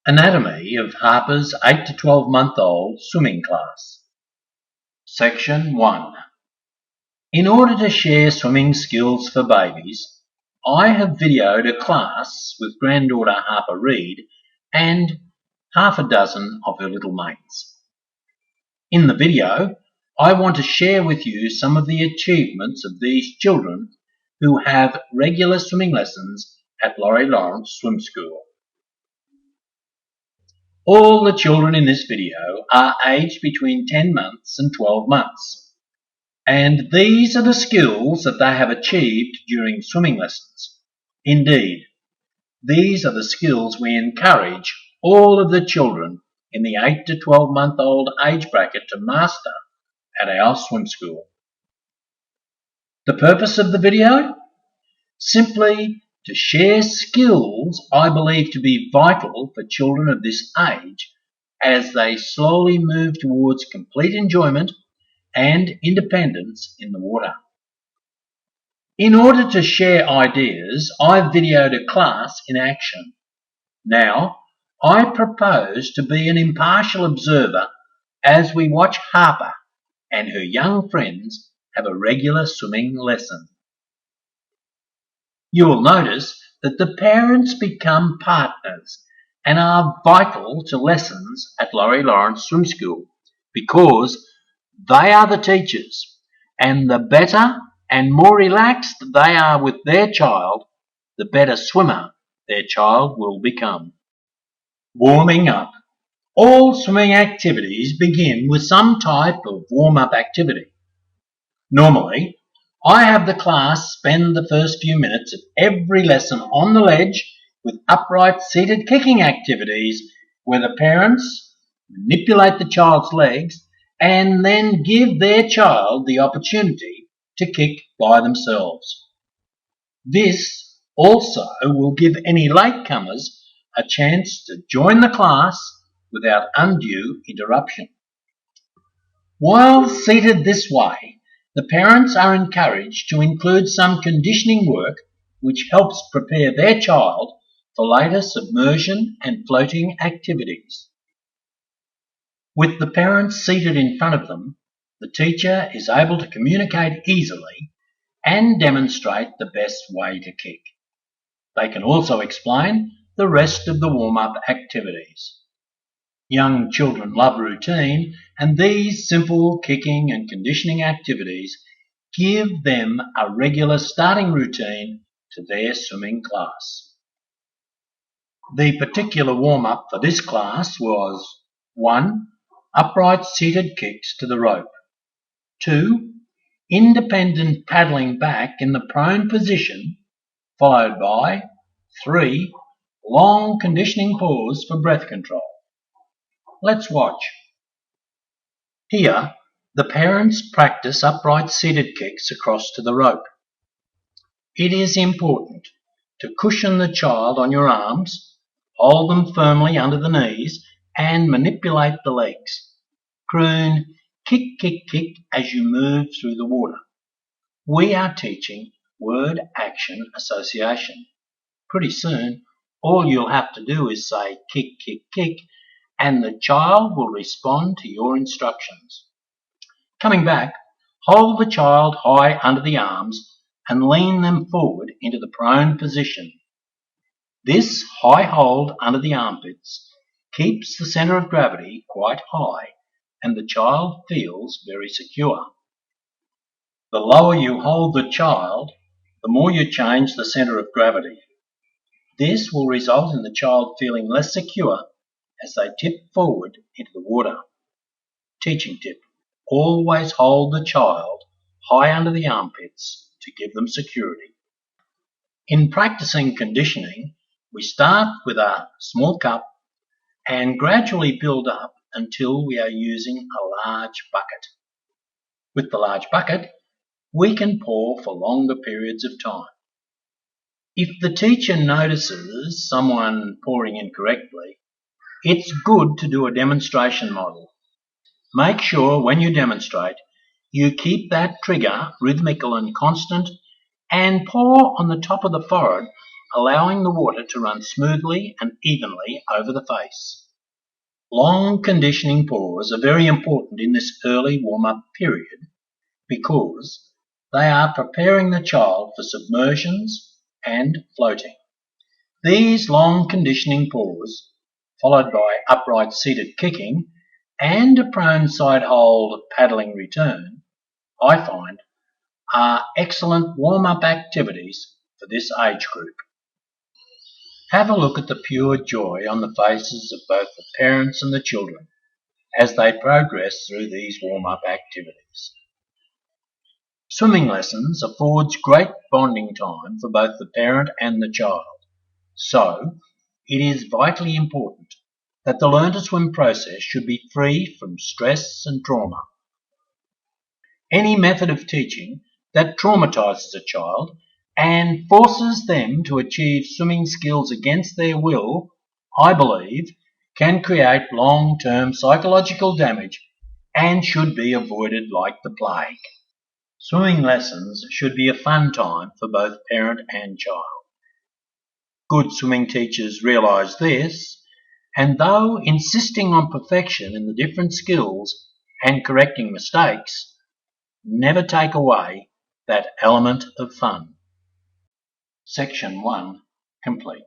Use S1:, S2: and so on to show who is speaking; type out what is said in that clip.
S1: Anatomy of Harper's 8 to 12-month-old swimming class. Section 1. In order to share swimming skills for babies, I have videoed a class with granddaughter Harper Reed and half a dozen of her little mates. In the video, I want to share with you some of the achievements of these children who have regular swimming lessons at Laurie Lawrence Swim School. All the children in this video are aged between 10 months and 12 months. And these are the skills that they have achieved during swimming lessons. Indeed, these are the skills we encourage all of the children in the 8 to 12-month-old age bracket to master at our swim school. The purpose of the video? Simply to share skills I believe to be vital for children of this age as they slowly move towards complete enjoyment and independence in the water. In order to share ideas, I've videoed a class in action. Now, I propose to be an impartial observer as we watch Harper and her young friends have a regular swimming lesson. You will notice that the parents become partners and are vital to lessons at Laurie Lawrence Swim School because they are the teachers, and the better and more relaxed they are with their child, the better swimmer their child will become. Warming up. All swimming activities begin with some type of warm-up activity. Normally, I have the class spend the first few minutes of every lesson on the ledge with upright seated kicking activities where the parents manipulate the child's legs and then give their child the opportunity to kick by themselves. This also will give any latecomers a chance to join the class without undue interruption. While seated this way, the parents are encouraged to include some conditioning work which helps prepare their child for later submersion and floating activities. With the parents seated in front of them, the teacher is able to communicate easily and demonstrate the best way to kick. They can also explain the rest of the warm-up activities. Young children love routine, and these simple kicking and conditioning activities give them a regular starting routine to their swimming class. The particular warm-up for this class was 1. Upright seated kicks to the rope. 2. Independent paddling back in the prone position, followed by 3. Long conditioning pause for breath control. Let's watch. Here, the parents practice upright seated kicks across to the rope. It is important to cushion the child on your arms, hold them firmly under the knees, and manipulate the legs. Croon, kick, kick, kick as you move through the water. We are teaching word-action association. Pretty soon, all you'll have to do is say kick, kick, kick, and the child will respond to your instructions. Coming back, hold the child high under the arms and lean them forward into the prone position. This high hold under the armpits keeps the centre of gravity quite high and the child feels very secure. The lower you hold the child, the more you change the centre of gravity. This will result in the child feeling less secure as they tip forward into the water. Teaching tip: always hold the child high under the armpits to give them security. In practicing conditioning, we start with a small cup and gradually build up until we are using a large bucket. With the large bucket, we can pour for longer periods of time. If the teacher notices someone pouring incorrectly, it's good to do a demonstration model. Make sure when you demonstrate, you keep that trigger rhythmical and constant and pour on the top of the forehead allowing the water to run smoothly and evenly over the face. Long conditioning pours are very important in this early warm-up period because they are preparing the child for submersions and floating. These long conditioning pours, followed by upright seated kicking and a prone side hold paddling return, I find are excellent warm-up activities for this age group. Have a look at the pure joy on the faces of both the parents and the children as they progress through these warm-up activities. Swimming lessons affords great bonding time for both the parent and the child. So, it is vitally important that the learn to swim process should be free from stress and trauma. Any method of teaching that traumatizes a child and forces them to achieve swimming skills against their will, I believe, can create long-term psychological damage and should be avoided like the plague. Swimming lessons should be a fun time for both parent and child. Good swimming teachers realise this, and though insisting on perfection in the different skills and correcting mistakes, never take away that element of fun. Section 1 complete.